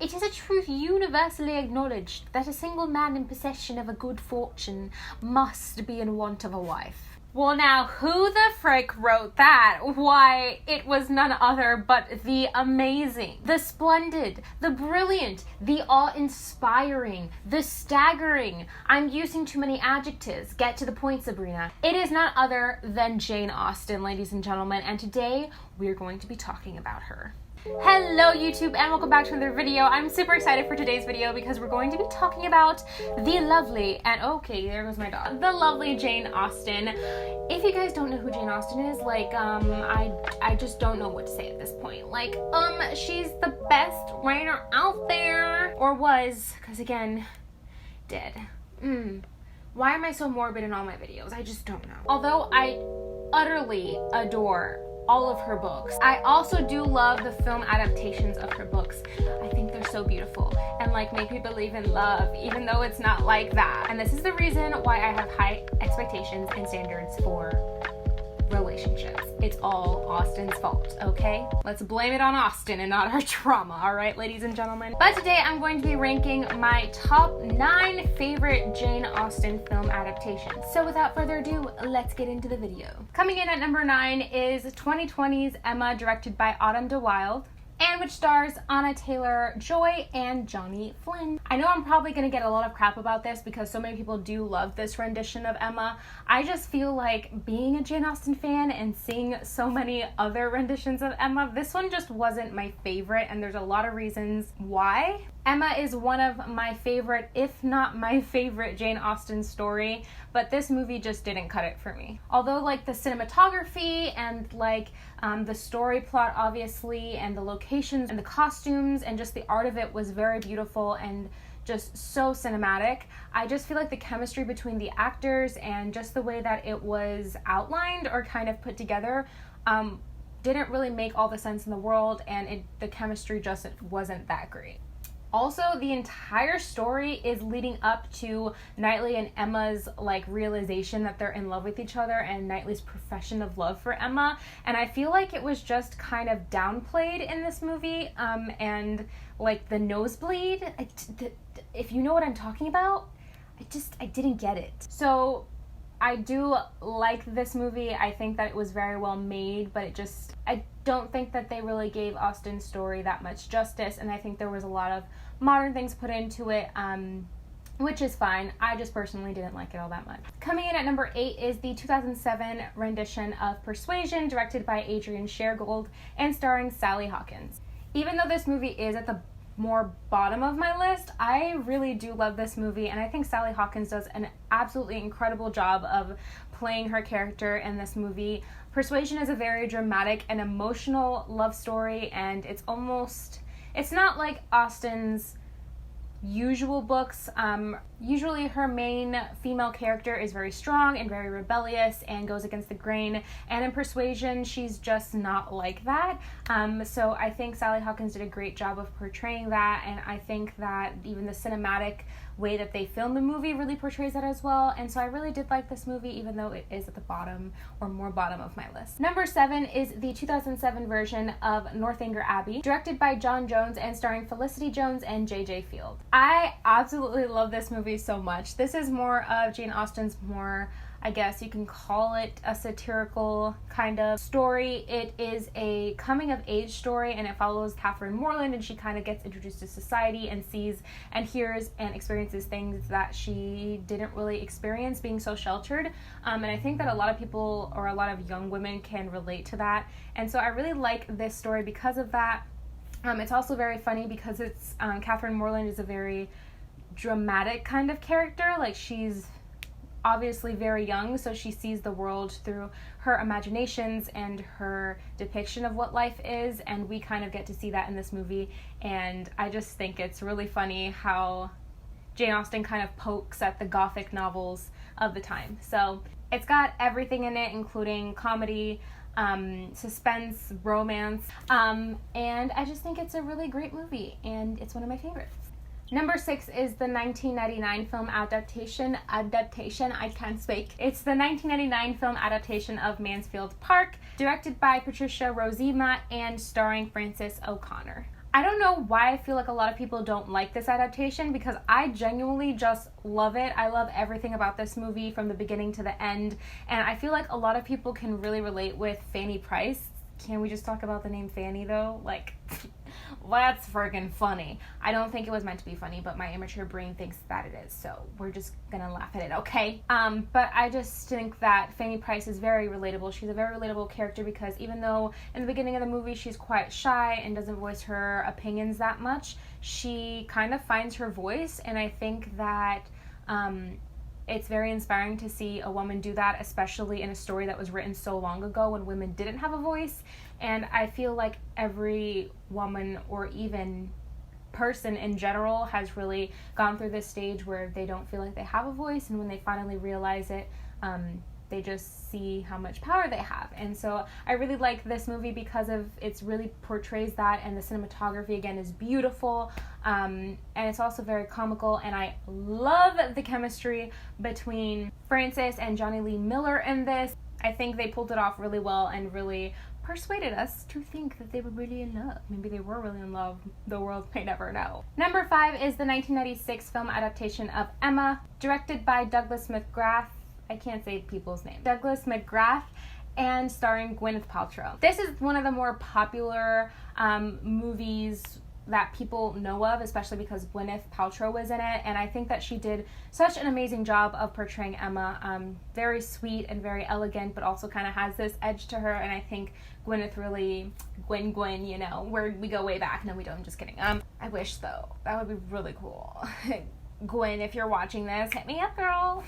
It is a truth universally acknowledged that a single man in possession of a good fortune must be in want of a wife. Well, now, who the frick wrote that? Why, it was none other but the amazing, the splendid, the brilliant, the awe-inspiring, the staggering. I'm using too many adjectives. Get to the point, Sabrina. It is none other than Jane Austen, ladies and gentlemen, and today we're going to be talking about her. Hello YouTube and welcome back to another video. I'm super excited for today's video because we're going to be talking about the lovely, and okay, there goes my dog, the lovely Jane Austen. If you guys don't know who Jane Austen is, like, I just don't know what to say at this point. Like, she's the best writer out there, or was, because again, dead. Why am I so morbid in all my videos? I just don't know. Although I utterly adore all of her books, I also do love the film adaptations of her books. I think they're so beautiful and like make me believe in love, even though it's not like that. And this is the reason why I have high expectations and standards for relationships. It's all Austen's fault, okay? Let's blame it on Austen and not our trauma, all right, ladies and gentlemen? But today I'm going to be ranking my top 9 favorite Jane Austen film adaptations. So without further ado, let's get into the video. Coming in at number 9 is 2020's Emma, directed by Autumn de Wilde, and which stars Anna Taylor-Joy and Johnny Flynn. I know I'm probably going to get a lot of crap about this because so many people do love this rendition of Emma. I just feel like being a Jane Austen fan and seeing so many other renditions of Emma, this one just wasn't my favorite, and there's a lot of reasons why. Emma is one of my favorite, if not my favorite, Jane Austen story, but this movie just didn't cut it for me. Although like the cinematography and like the story plot obviously, and the locations and the costumes and just the art of it was very beautiful and just so cinematic, I just feel like the chemistry between the actors and just the way that it was outlined or kind of put together didn't really make all the sense in the world, and the chemistry just wasn't that great. Also, the entire story is leading up to Knightley and Emma's like realization that they're in love with each other and Knightley's profession of love for Emma, and I feel like it was just kind of downplayed in this movie, and like the nosebleed, if you know what I'm talking about, I didn't get it. So I do like this movie. I think that it was very well made, but I don't think that they really gave Austen's story that much justice, and I think there was a lot of modern things put into it, which is fine. I just personally didn't like it all that much. Coming in at number 8 is the 2007 rendition of Persuasion, directed by Adrian Shergold and starring Sally Hawkins. Even though this movie is at the more bottom of my list, I really do love this movie, and I think Sally Hawkins does an absolutely incredible job of playing her character in this movie. Persuasion is a very dramatic and emotional love story, and it's not like Austen's usual books. Usually her main female character is very strong and very rebellious and goes against the grain, and in Persuasion she's just not like that. So I think Sally Hawkins did a great job of portraying that, and I think that even the cinematic way that they filmed the movie really portrays that as well, and so I really did like this movie even though it is at the bottom or more bottom of my list. Number 7 is the 2007 version of Northanger Abbey, directed by John Jones and starring Felicity Jones and J.J. Field. I absolutely love this movie so much. This is more of Jane Austen's more, I guess you can call it a satirical kind of story. It is a coming of age story, and it follows Catherine Morland, and she kind of gets introduced to society and sees and hears and experiences things that she didn't really experience being so sheltered. And I think that a lot of people, or a lot of young women, can relate to that. And so I really like this story because of that. It's also very funny because it's Catherine Morland is a very dramatic kind of character. Like, she's obviously very young, so she sees the world through her imaginations and her depiction of what life is, and we kind of get to see that in this movie. And I just think it's really funny how Jane Austen kind of pokes at the gothic novels of the time. So it's got everything in it, including comedy, suspense, romance, and I just think it's a really great movie, and it's one of my favorites. Number 6 is the 1999 film Adaptation, I can't speak. It's the 1999 film adaptation of Mansfield Park, directed by Patricia Rozema and starring Frances O'Connor. I don't know why I feel like a lot of people don't like this adaptation, because I genuinely just love it. I love everything about this movie from the beginning to the end, and I feel like a lot of people can really relate with Fanny Price. Can we just talk about the name Fanny, though? Like, that's friggin' funny. I don't think it was meant to be funny, but my immature brain thinks that it is, so we're just gonna laugh at it, okay? But I just think that Fanny Price is very relatable. She's a very relatable character, because even though in the beginning of the movie she's quite shy and doesn't voice her opinions that much, she kind of finds her voice, and I think that it's very inspiring to see a woman do that, especially in a story that was written so long ago when women didn't have a voice. And I feel like every woman, or even person in general, has really gone through this stage where they don't feel like they have a voice, and when they finally realize it, they just see how much power they have. And so I really like this movie because of it really portrays that, and the cinematography again is beautiful, and it's also very comical, and I love the chemistry between Frances and Johnny Lee Miller in this. I think they pulled it off really well and really persuaded us to think that they were really in love. Maybe they were really in love. The world may never know. Number 5 is the 1996 film adaptation of Emma, directed by Douglas McGrath. I can't say people's names. Douglas McGrath, and starring Gwyneth Paltrow. This is one of the more popular movies that people know of, especially because Gwyneth Paltrow was in it, and I think that she did such an amazing job of portraying Emma. Very sweet and very elegant, but also kind of has this edge to her, and I think Gwyneth really, Gwen, you know, where we go way back. No, we don't, I'm just kidding. I wish, though. That would be really cool. Gwen, if you're watching this, hit me up, girl.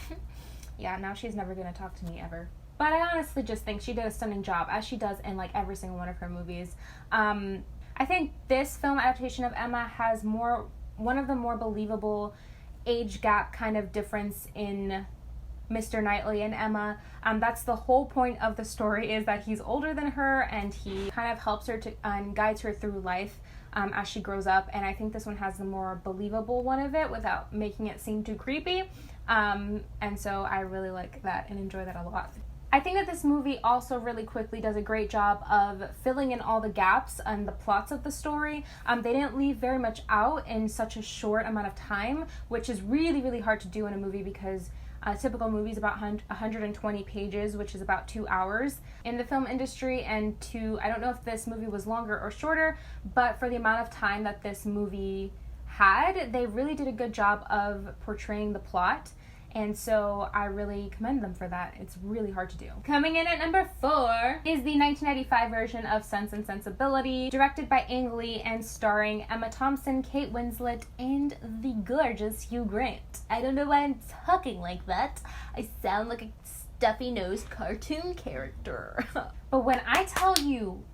Yeah, now she's never going to talk to me ever. But I honestly just think she did a stunning job, as she does in like every single one of her movies. I think this film adaptation of Emma has one of the more believable age gap kind of difference in Mr. Knightley and Emma. That's the whole point of the story, is that he's older than her, and he kind of helps her to and guides her through life as she grows up. And I think this one has the more believable one of it without making it seem too creepy. And so I really like that and enjoy that a lot. I think that this movie also really quickly does a great job of filling in all the gaps and the plots of the story. They didn't leave very much out in such a short amount of time, which is really, really hard to do in a movie, because a typical movie is about 120 pages, which is about 2 hours in the film industry. And I don't know if this movie was longer or shorter, but for the amount of time that this movie had, they really did a good job of portraying the plot, and so I really commend them for that. It's really hard to do. Coming in at number 4 is the 1995 version of Sense and Sensibility, directed by Ang Lee and starring Emma Thompson, Kate Winslet, and the gorgeous Hugh Grant. I don't know why I'm talking like that. I sound like a stuffy-nosed cartoon character. But when I tell you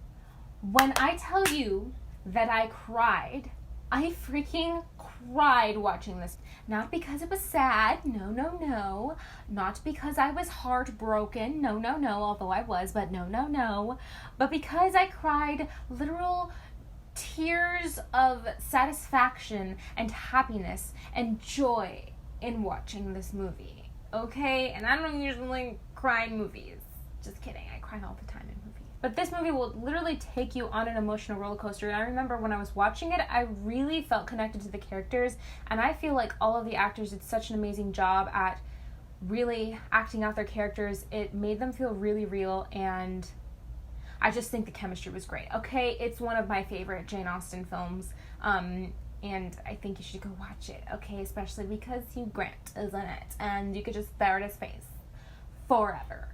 that I cried, I freaking cried watching this. Not because it was sad, no. Not because I was heartbroken, no. Although I was, but no. But because I cried literal tears of satisfaction and happiness and joy in watching this movie. Okay? And I don't usually cry in movies. Just kidding. I cry all the time in movies. But this movie will literally take you on an emotional roller coaster. And I remember when I was watching it, I really felt connected to the characters. And I feel like all of the actors did such an amazing job at really acting out their characters. It made them feel really real. And I just think the chemistry was great. Okay, it's one of my favorite Jane Austen films. And I think you should go watch it. Okay, especially because Hugh Grant is in it. And you could just stare at his face forever.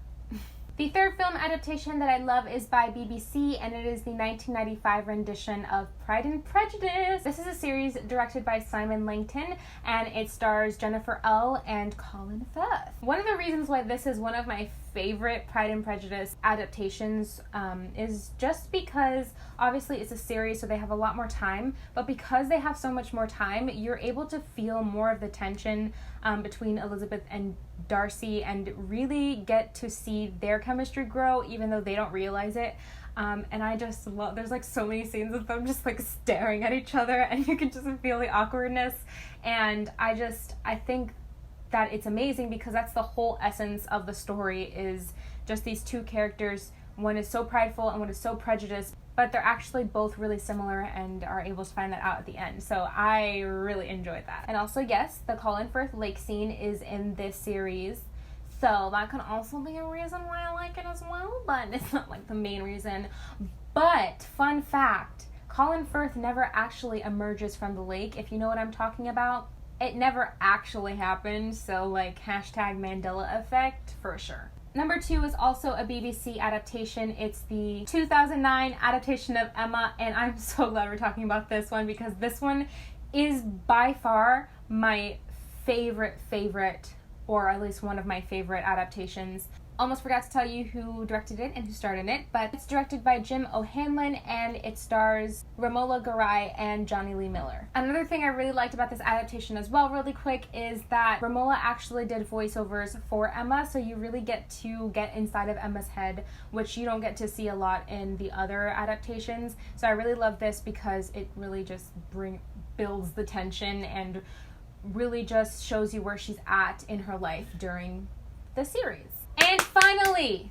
The third film adaptation that I love is by BBC, and it is the 1995 rendition of Pride and Prejudice. This is a series directed by Simon Langton, and it stars Jennifer L. and Colin Firth. One of the reasons why this is one of my favorite Pride and Prejudice adaptations is just because obviously it's a series, so they have a lot more time, but because they have so much more time, you're able to feel more of the tension between Elizabeth and Darcy and really get to see their chemistry grow, even though they don't realize it. And I just love, there's like so many scenes of them just like staring at each other, and you can just feel the awkwardness. And I think that it's amazing because that's the whole essence of the story, is just these two characters. One is so prideful and one is so prejudiced, but they're actually both really similar and are able to find that out at the end. So I really enjoyed that. And also, yes, the Colin Firth lake scene is in this series, so that can also be a reason why I like it as well, but it's not like the main reason. But fun fact, Colin Firth never actually emerges from the lake, if you know what I'm talking about. It never actually happened, so like hashtag Mandela effect for sure. Number 2 is also a BBC adaptation. It's the 2009 adaptation of Emma, and I'm so glad we're talking about this one because this one is by far my favorite, or at least one of my favorite adaptations. Almost forgot to tell you who directed it and who starred in it, but it's directed by Jim O'Hanlon and it stars Romola Garai and Johnny Lee Miller. Another thing I really liked about this adaptation as well, really quick, is that Romola actually did voiceovers for Emma, so you really get to get inside of Emma's head, which you don't get to see a lot in the other adaptations. So I really love this because it really just builds the tension and really just shows you where she's at in her life during the series. And finally,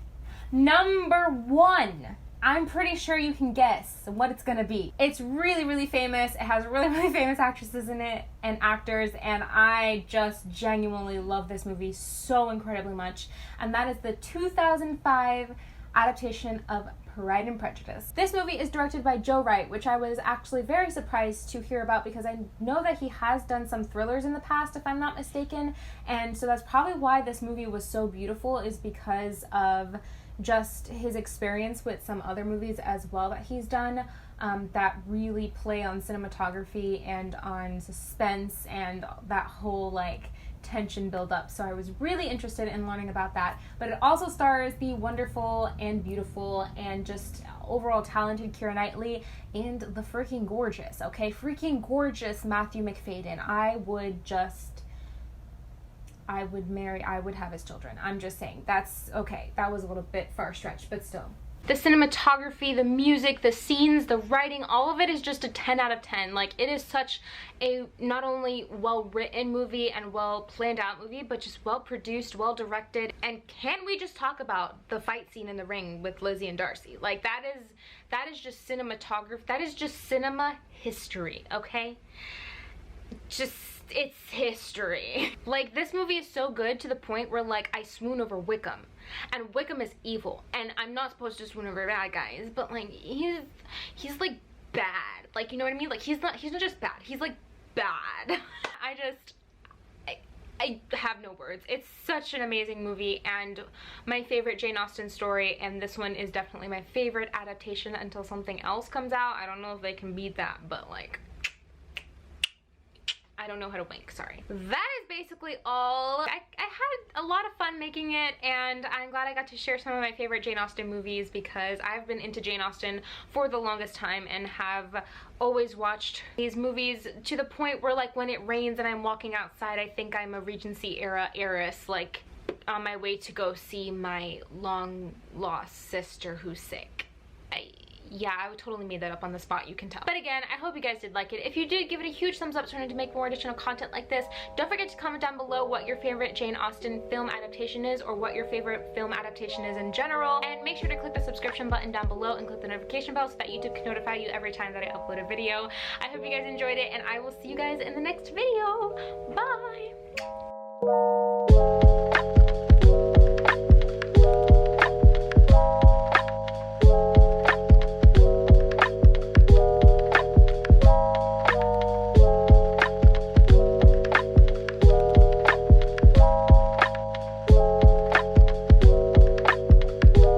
number 1. I'm pretty sure you can guess what it's gonna be. It's really, really famous. It has really, really famous actresses in it and actors, and I just genuinely love this movie so incredibly much. And that is the 2005 adaptation of Pride and Prejudice. This movie is directed by Joe Wright, which I was actually very surprised to hear about because I know that he has done some thrillers in the past, if I'm not mistaken, and so that's probably why this movie was so beautiful, is because of just his experience with some other movies as well that he's done that really play on cinematography and on suspense and that whole like tension build up. So I was really interested in learning about that. But it also stars the wonderful and beautiful and just overall talented Keira Knightley and the freaking gorgeous, freaking gorgeous Matthew Macfadyen. I would have his children. I'm just saying. That's okay. That was a little bit far-stretched, but still. The cinematography, the music, the scenes, the writing, all of it is just a 10 out of 10. Like, it is such a not only well-written movie and well-planned out movie, but just well-produced, well-directed. And can we just talk about the fight scene in the ring with Lizzie and Darcy? Like, that is just cinematography. That is just cinema history, okay? It's history. Like, this movie is so good to the point where, like, I swoon over Wickham. And Wickham is evil. And I'm not supposed to swoon over bad guys, but, like, he's like, bad. Like, you know what I mean? Like, he's not just bad. He's, like, bad. I have no words. It's such an amazing movie and my favorite Jane Austen story, and this one is definitely my favorite adaptation until something else comes out. I don't know if they can beat that, but, like, I don't know how to wink, sorry. That is basically all. I had a lot of fun making it, and I'm glad I got to share some of my favorite Jane Austen movies because I've been into Jane Austen for the longest time and have always watched these movies to the point where, like, when it rains and I'm walking outside, I think I'm a Regency era heiress, like, on my way to go see my long lost sister who's sick. Yeah, I totally made that up on the spot, you can tell. But again, I hope you guys did like it. If you did, give it a huge thumbs up so I need to make more additional content like this. Don't forget to comment down below what your favorite Jane Austen film adaptation is, or what your favorite film adaptation is in general. And make sure to click the subscription button down below and click the notification bell so that YouTube can notify you every time that I upload a video. I hope you guys enjoyed it, and I will see you guys in the next video. Bye!